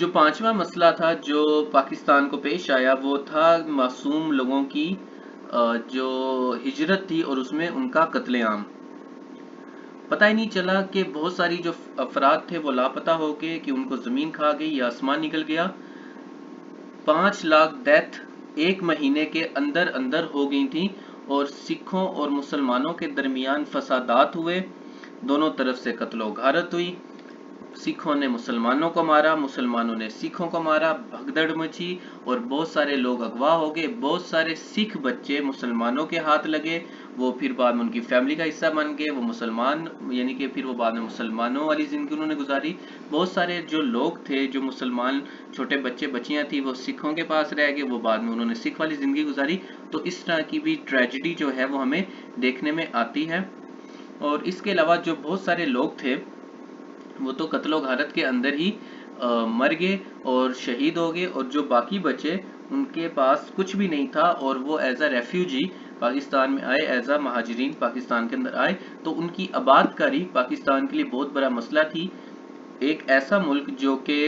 جو پانچواں مسئلہ تھا جو پاکستان کو پیش آیا وہ تھا معصوم لوگوں کی جو ہجرت تھی اور اس میں ان کا قتل عام. پتہ ہی نہیں چلا کہ بہت ساری جو افراد تھے وہ لاپتہ ہو گئے کہ ان کو زمین کھا گئی یا آسمان نکل گیا. 5 لاکھ ڈیتھ ایک مہینے کے اندر اندر ہو گئی تھیں اور سکھوں اور مسلمانوں کے درمیان فسادات ہوئے، دونوں طرف سے قتل و غارت ہوئی. سکھوں نے مسلمانوں کو مارا، مسلمانوں نے سکھوں کو مارا، بھگدڑ مچی اور بہت سارے لوگ اغوا ہو گئے. بہت سارے سکھ بچے مسلمانوں کے ہاتھ لگے، وہ پھر بعد میں ان کی فیملی کا حصہ بن گئے، وہ مسلمان یعنی کہ پھر وہ بعد میں مسلمانوں والی زندگی انہوں نے گزاری. بہت سارے جو لوگ تھے جو مسلمان چھوٹے بچے بچیاں تھیں وہ سکھوں کے پاس رہ گئے، وہ بعد میں انہوں نے سکھ والی زندگی گزاری. تو اس طرح کی بھی ٹریجڈی جو ہے وہ ہمیں دیکھنے میں آتی ہے. اور اس کے علاوہ جو بہت سارے لوگ تھے وہ تو قتل و غارت کے اندر ہی مر گئے اور شہید ہو گئے، اور جو باقی بچے ان کے پاس کچھ بھی نہیں تھا اور وہ ایز اے ریفیوجی پاکستان میں آئے، ایز اے مہاجرین پاکستان کے اندر آئے. تو ان کی آباد کاری پاکستان کے لیے بہت بڑا مسئلہ تھی. ایک ایسا ملک جو کہ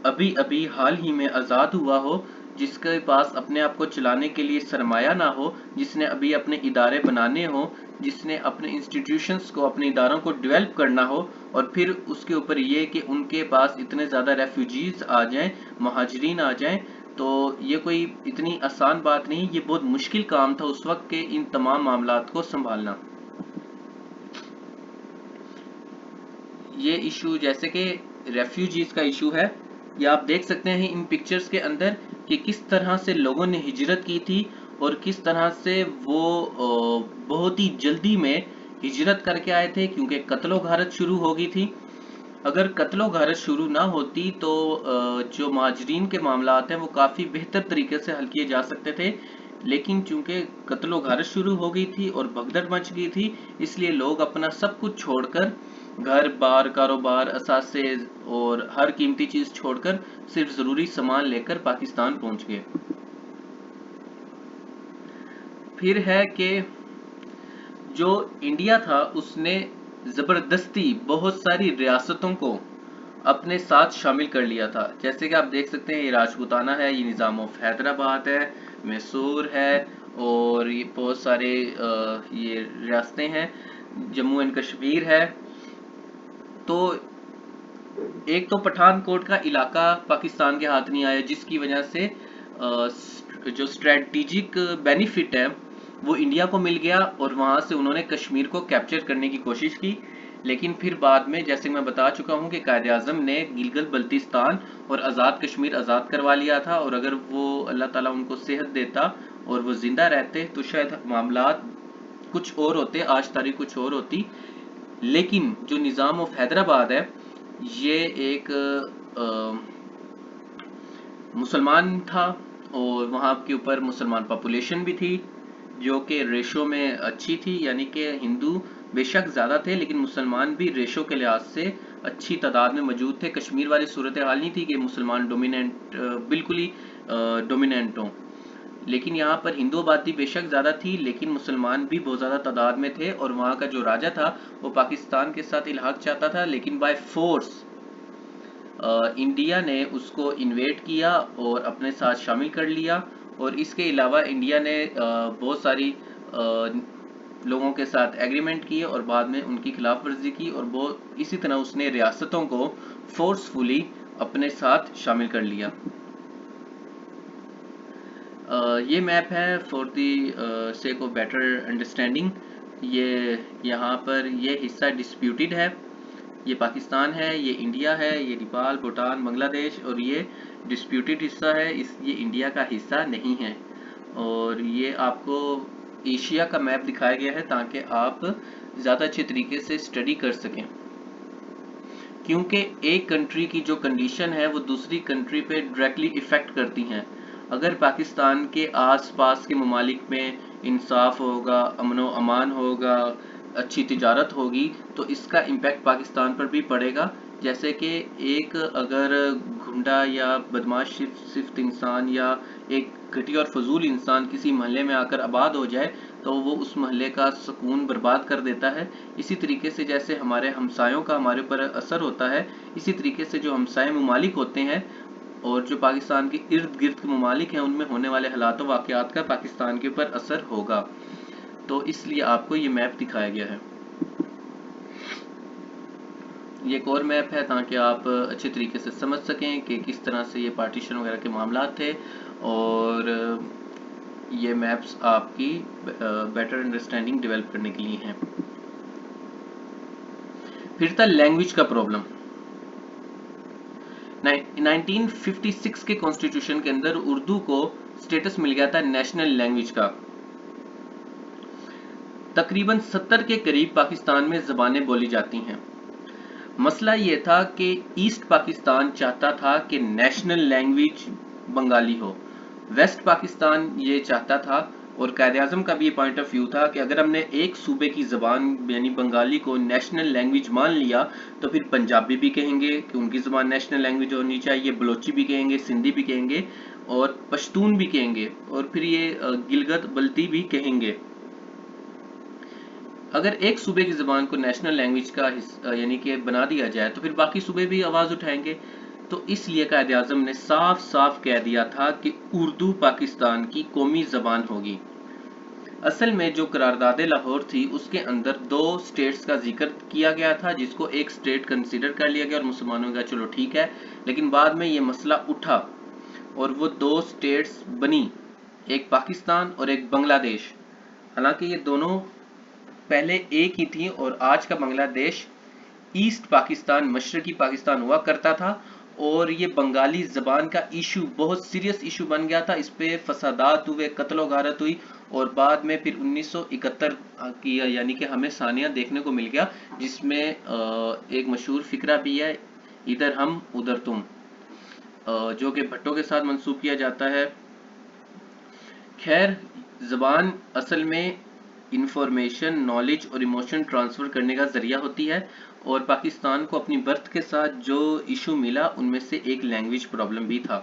ابھی ابھی حال ہی میں آزاد ہوا ہو، جس کے پاس اپنے آپ کو چلانے کے لیے سرمایہ نہ ہو، جس نے ابھی اپنے ادارے بنانے ہوں، جس نے اپنے انسٹیٹیوشنز کو اپنے اداروں کو ڈیولپ کرنا ہو، اور پھر اس کے اوپر یہ کہ ان کے پاس اتنے زیادہ ریفیوجیز آ جائیں، مہاجرین آ جائیں، تو یہ کوئی اتنی آسان بات نہیں. یہ بہت مشکل کام تھا اس وقت کہ ان تمام معاملات کو سنبھالنا. یہ ایشو جیسے کہ ریفیوجیز کا ایشو ہے، یہ آپ دیکھ سکتے ہیں ان پکچرز کے اندر کہ کس طرح سے لوگوں نے ہجرت کی تھی اور کس طرح سے وہ بہت ہی جلدی میں ہجرت کر کے آئے تھے کیونکہ قتل و غارت شروع ہو گئی تھی. اگر قتل و غارت شروع نہ ہوتی تو جو مہاجرین کے معاملات ہیں وہ کافی بہتر طریقے سے حل کیے جا سکتے تھے، لیکن چونکہ قتل و غارت شروع ہو گئی تھی اور بھگدڑ مچ گئی تھی، اس لیے لوگ اپنا سب کچھ چھوڑ کر، گھر بار، کاروبار، اثاثے اور ہر قیمتی چیز چھوڑ کر صرف ضروری سامان لے کر پاکستان پہنچ گئے. پھر ہے کہ جو انڈیا تھا اس نے زبردستی بہت ساری ریاستوں کو اپنے ساتھ شامل کر لیا تھا. جیسے کہ آپ دیکھ سکتے ہیں یہ راجپوتانہ ہے، یہ نظام آف حیدرآباد ہے، میسور ہے، اور یہ بہت سارے یہ ریاستیں ہیں، جموں اینڈ کشمیر ہے. تو ایک تو پٹھان کوٹ کا علاقہ پاکستان کے ہاتھ نہیں آیا، جس کی وجہ سے جو اسٹریٹجک بینیفٹ ہے وہ انڈیا کو مل گیا، اور وہاں سے انہوں نے کشمیر کو کیپچر کرنے کی کوشش کی. لیکن پھر بعد میں جیسے میں بتا چکا ہوں کہ قائد اعظم نے گلگت بلتستان اور آزاد کشمیر آزاد کروا لیا تھا، اور اگر وہ اللہ تعالیٰ ان کو صحت دیتا اور وہ زندہ رہتے تو شاید معاملات کچھ اور ہوتے، آج تاریخ کچھ اور ہوتی. لیکن جو نظام آف حیدرآباد ہے یہ ایک مسلمان تھا، اور وہاں کے اوپر مسلمان پاپولیشن بھی تھی جو کہ ریشو میں اچھی تھی، یعنی کہ ہندو بے شک زیادہ تھے لیکن مسلمان بھی ریشو کے لحاظ سے اچھی تعداد میں موجود تھے. کشمیر والی صورتحال نہیں تھی کہ مسلمان ڈومیننٹ بالکل ہی ڈومیننٹ ہوں، لیکن یہاں پر ہندو آبادی بے شک زیادہ تھی لیکن مسلمان بھی بہت زیادہ تعداد میں تھے. اور وہاں کا جو راجہ تھا وہ پاکستان کے ساتھ الحاق چاہتا تھا، لیکن بائی فورس انڈیا نے اس کو انویٹ کیا اور اپنے ساتھ شامل کر لیا. اور اس کے علاوہ انڈیا نے بہت ساری لوگوں کے ساتھ ایگریمنٹ کیے اور بعد میں ان کی خلاف ورزی کی، اور اسی طرح اس نے ریاستوں کو فورسفلی اپنے ساتھ شامل کر لیا. یہ میپ ہے for the sake of better understanding. یہ یہاں پر یہ حصہ ڈسپیوٹیڈ ہے، یہ پاکستان ہے، یہ انڈیا ہے، یہ نیپال، بھوٹان، بنگلہ دیش، اور یہ ڈسپیوٹیڈ حصہ ہے، یہ انڈیا کا حصہ نہیں ہے. اور یہ آپ کو ایشیا کا میپ دکھایا گیا ہے تاکہ آپ زیادہ اچھے طریقے سے اسٹڈی کر سکیں، کیونکہ ایک کنٹری کی جو کنڈیشن ہے وہ دوسری کنٹری پہ ڈائریکٹلی ایفیکٹ کرتی ہیں. اگر پاکستان کے آس پاس کے ممالک میں انصاف ہوگا، امن و امان ہوگا، اچھی تجارت ہوگی، تو اس کا امپیکٹ پاکستان پر بھی پڑے گا. جیسے کہ ایک اگر گھنڈا یا بدماش صفت انسان یا ایک گھٹیا اور فضول انسان کسی محلے میں آ کر آباد ہو جائے تو وہ اس محلے کا سکون برباد کر دیتا ہے. اسی طریقے سے جیسے ہمارے ہمسایوں کا ہمارے اوپر اثر ہوتا ہے، اسی طریقے سے جو ہمسائے ممالک ہوتے ہیں اور جو پاکستان کے ارد گرد کے ممالک ہیں، ان میں ہونے والے حالات و واقعات کا پاکستان کے اوپر اثر ہوگا. تو اس لیے آپ کو یہ میپ دکھایا گیا ہے. یہ ایک اور میپ ہے تاکہ آپ اچھے طریقے سے سمجھ سکیں کہ کس طرح سے یہ پارٹیشن وغیرہ کے معاملات تھے، اور یہ میپس آپ کی بیٹر انڈرسٹینڈنگ ڈیولپ کرنے کے لیے ہیں. پھر تھا لینگویج کا پرابلم. 1956 کے کانسٹیٹیوشن کے اندر اردو کو سٹیٹس مل گیا تھا نیشنل لینگویج کا. تقریباً 70 کے قریب پاکستان میں زبانیں بولی جاتی ہیں. مسئلہ یہ تھا کہ ایسٹ پاکستان چاہتا تھا کہ نیشنل لینگویج بنگالی ہو، ویسٹ پاکستان یہ چاہتا تھا، اور قائد اعظم کا بھی یہ پوائنٹ آف ویو تھا کہ اگر ہم نے ایک صوبے کی زبان یعنی بنگالی کو نیشنل لینگویج مان لیا تو پھر پنجابی بھی کہیں گے کہ ان کی زبان نیشنل لینگویج ہونی چاہیے، بلوچی بھی کہیں گے، سندھی بھی کہیں گے، اور پشتون بھی کہیں گے، اور پھر یہ گلگت بلتی بھی کہیں گے. اگر ایک صوبے کی زبان کو نیشنل لینگویج کا یعنی کہ بنا دیا جائے تو پھر باقی صوبے بھی آواز اٹھائیں گے. تو اس لیے قائد اعظم نے صاف صاف کہہ دیا تھا کہ اردو پاکستان کی قومی زبان ہوگی. اصل میں جو قرارداد لاہور تھی اس کے اندر 2 سٹیٹس کا ذکر کیا گیا تھا، جس کو ایک سٹیٹ کنسیڈر کر لیا گیا اور مسلمانوں کا چلو ٹھیک ہے، لیکن بعد میں یہ مسئلہ اٹھا اور وہ 2 سٹیٹس بنی، ایک پاکستان اور ایک بنگلہ دیش. حالانکہ یہ دونوں پہلے ایک ہی تھی، اور آج کا بنگلہ دیش ایسٹ پاکستان مشرقی پاکستان ہوا کرتا تھا، اور یہ بنگالی زبان کا ایشو بہت سیریس ایشو بن گیا تھا. اس پہ فسادات ہوئے، قتل و غارت ہوئی، اور بعد میں پھر 1971 کی یعنی کہ ہمیں ثانیہ دیکھنے کو مل گیا، جس میں ایک مشہور فقرہ بھی ہے، ادھر ہم ادھر تم، جو کہ بھٹو کے ساتھ منسوب کیا جاتا ہے. خیر، زبان اصل میں انفارمیشن، نالج اور ایموشن ٹرانسفر کرنے کا ذریعہ ہوتی ہے، اور پاکستان کو اپنی برتھ کے ساتھ جو ایشو ملا ان میں سے ایک لینگویج پرابلم بھی تھا.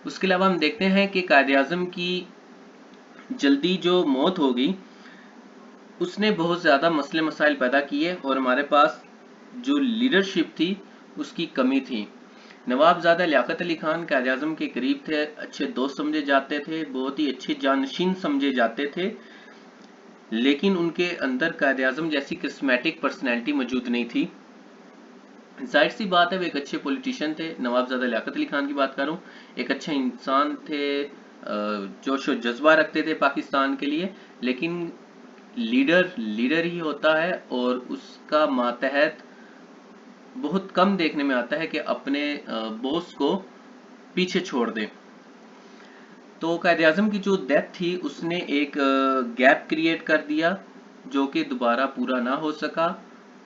اس کے علاوہ ہم دیکھتے ہیں کہ قائد اعظم کی جلدی جو موت ہو گئی اس نے بہت زیادہ مسئلے مسائل پیدا کیے، اور ہمارے پاس جو لیڈرشپ تھی اس کی کمی تھی. نواب زادہ لیاقت علی خان قائد اعظم کے قریب تھے، اچھے دوست سمجھے جاتے تھے، بہت ہی اچھے جانشین سمجھے جاتے تھے، لیکن ان کے اندر قائد اعظم جیسی کرسمیٹک پرسنالٹی موجود نہیں تھی. ظاہر سی بات ہے وہ ایک اچھے پولیٹیشین تھے. نواب زادہ لیاقت علی خان کی بات کروں، ایک اچھے انسان تھے، جوش و جذبہ رکھتے تھے پاکستان کے لیے، لیکن لیڈر ہی ہوتا ہے، اور اس کا ماتحت بہت کم دیکھنے میں آتا ہے کہ اپنے بوس کو پیچھے چھوڑ دے. تو قائد اعظم کی جو ڈیتھ تھی اس نے ایک گیپ کریٹ کر دیا جو کہ دوبارہ پورا نہ ہو سکا،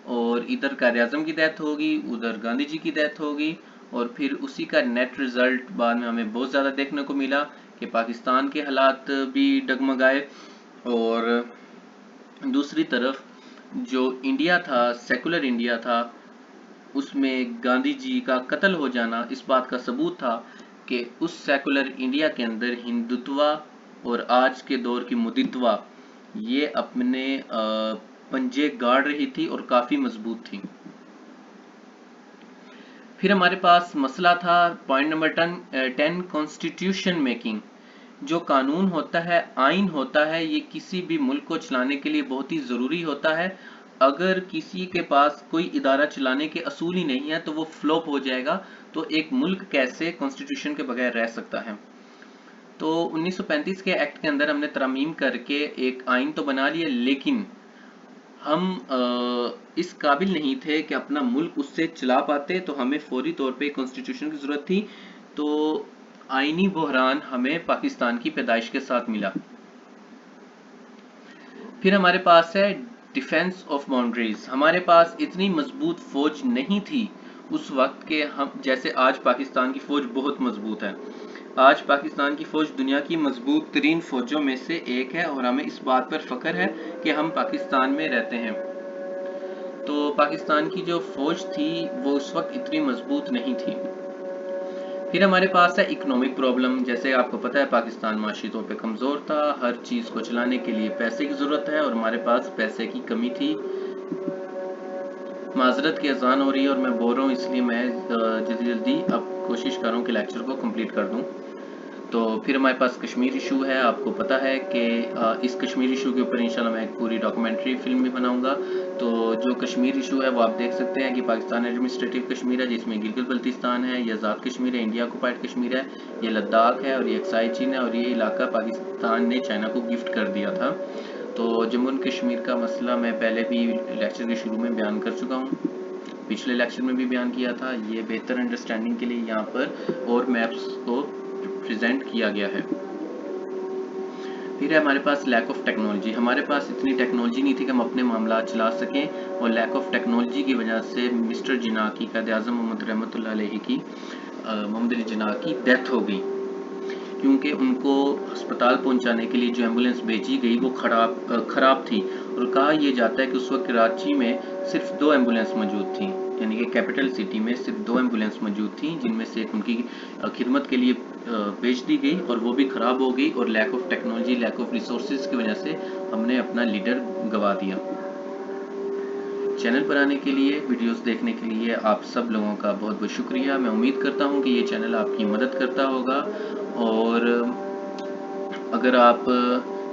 اور ادھر قائد اعظم کی ڈیتھ ہوگی، ادھر گاندھی جی کی ڈیتھ ہوگی، اور پھر اسی کا نیٹ رزلٹ بعد میں ہمیں بہت زیادہ دیکھنے کو ملا کہ پاکستان کے حالات بھی ڈگمگائے، اور دوسری طرف جو انڈیا تھا، سیکولر انڈیا تھا، اس میں گاندھی جی کا قتل ہو جانا اس بات کا ثبوت تھا کہ اس سیکولر انڈیا کے اندر ہندوتوا اور آج کے دور کی مدتوا یہ اپنے پنجے گاڑ رہی تھی اور کافی مضبوط تھی. پھر ہمارے پاس مسئلہ تھا پوائنٹ نمبر 10 کانسٹیٹیوشن میکنگ. جو قانون ہوتا ہے، آئین ہوتا ہے، یہ کسی بھی ملک کو چلانے کے لیے بہت ہی ضروری ہوتا ہے. اگر کسی کے پاس کوئی ادارہ چلانے کے اصول ہی نہیں ہے تو وہ فلوپ ہو جائے گا. تو ایک ملک کیسے کانسٹیٹیوشن کے بغیر رہ سکتا ہے؟ تو 1935 کے ایکٹ کے اندر ہم نے ترامیم کر کے ایک آئین تو بنا لیا، لیکن ہم اس قابل نہیں تھے کہ اپنا ملک اس سے چلا پاتے، تو ہمیں فوری طور پہ کانسٹیٹیوشن کی ضرورت تھی. تو آئینی بحران ہمیں پاکستان کی پیدائش کے ساتھ ملا. پھر ہمارے پاس ہے ڈیفینس آف باؤنڈریز. ہمارے پاس اتنی مضبوط فوج نہیں تھی اس وقت کہ ہم جیسے آج پاکستان کی فوج بہت مضبوط ہے. آج پاکستان کی فوج دنیا کی مضبوط ترین فوجوں میں سے ایک ہے، اور ہمیں اس بات پر فخر ہے کہ ہم پاکستان میں رہتے ہیں. تو پاکستان کی جو فوج تھی وہ اس وقت اتنی مضبوط نہیں تھی۔ پھر ہمارے پاس ہے اکنامک پرابلم، جیسے آپ کو پتہ ہے پاکستان معاشی طور پہ کمزور تھا، ہر چیز کو چلانے کے لیے پیسے کی ضرورت ہے اور ہمارے پاس پیسے کی کمی تھی۔ معذرت کی اذان ہو رہی ہے اور میں بول رہا ہوں، اس لیے میں جلدی اب کوشش کر رہا ہوں کہ لیکچر کو کمپلیٹ کر دوں۔ تو پھر ہمارے پاس کشمیر ایشو ہے، آپ کو پتہ ہے کہ اس کشمیر ایشو کے اوپر انشاءاللہ میں ایک پوری ڈاکومنٹری فلم بھی بناؤں گا۔ تو جو کشمیر ایشو ہے وہ آپ دیکھ سکتے ہیں کہ پاکستان ایڈمنسٹریٹو کشمیر ہے، جس میں گلگت بلتستان ہے، یہ آزاد کشمیر ہے، انڈیا آکوپائڈ کشمیر ہے، یہ لداخ ہے اور یہ اکسائی چین ہے، اور یہ علاقہ پاکستان نے چائنا کو گفٹ کر دیا تھا۔ تو جموں اینڈ کشمیر کا مسئلہ میں پہلے بھی لیکچر کے شروع میں بیان کر چکا ہوں، پچھلے لیکچر میں بھی بیان کیا تھا۔ یہ بہتر انڈرسٹینڈنگ کے لیے یہاں پر اور میپس کو پریزنٹ کیا گیا ہے۔ پھر ہے ہمارے پاس لیک آف ٹیکنالوجی، ہمارے پاس اتنی ٹیکنالوجی نہیں تھی کہ ہم اپنے معاملات چلا سکیں، اور لیک آف ٹیکنالوجی کی وجہ سے مسٹر جناح کی، قائد اعظم محمد رحمۃ اللہ علیہ کی، محمد علی جناح کی ڈیتھ ہو گئی، کیونکہ ان کو ہسپتال پہنچانے کے لیے جو ایمبولینس بھیجی گئی وہ خراب تھی، اور کہا یہ جاتا ہے کہ اس وقت کراچی میں صرف 2 ایمبولینس موجود تھیں، یعنی کہ کیپٹل سٹی میں صرف 2 ایمبولینس موجود تھیں، جن میں سے ایک ان کی خدمت کے لیے بھیج دی گئی اور وہ بھی خراب ہو گئی، اور lack of technology, lack of resources کی وجہ سے ہم نے اپنا لیڈر گوا دیا۔ چینل پر آنے کے لیے، ویڈیوز دیکھنے کے لیے آپ سب لوگوں کا بہت بہت شکریہ۔ میں امید کرتا ہوں کہ یہ چینل آپ کی مدد کرتا ہوگا، اور اگر آپ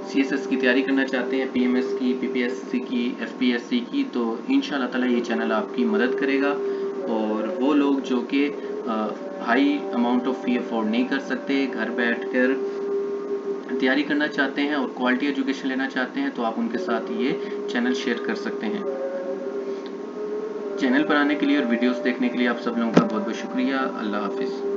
سی ایس ایس کی تیاری کرنا چاہتے ہیں، پی ایم ایس کی، پی پی ایس سی کی، ایف پی ایس سی کی، تو انشاءاللہ تعالی یہ چینل آپ کی مدد کرے گا۔ اور وہ لوگ جو کہ ہائی اماؤنٹ آف فی افورڈ نہیں کر سکتے، گھر بیٹھ کر تیاری کرنا چاہتے ہیں اور کوالٹی ایجوکیشن لینا چاہتے ہیں، تو آپ ان کے ساتھ یہ چینل شیئر کر سکتے ہیں۔ چینل پر آنے کے لیے اور ویڈیوز دیکھنے کے لیے آپ سب لوگوں کا بہت بہت شکریہ۔ اللہ حافظ۔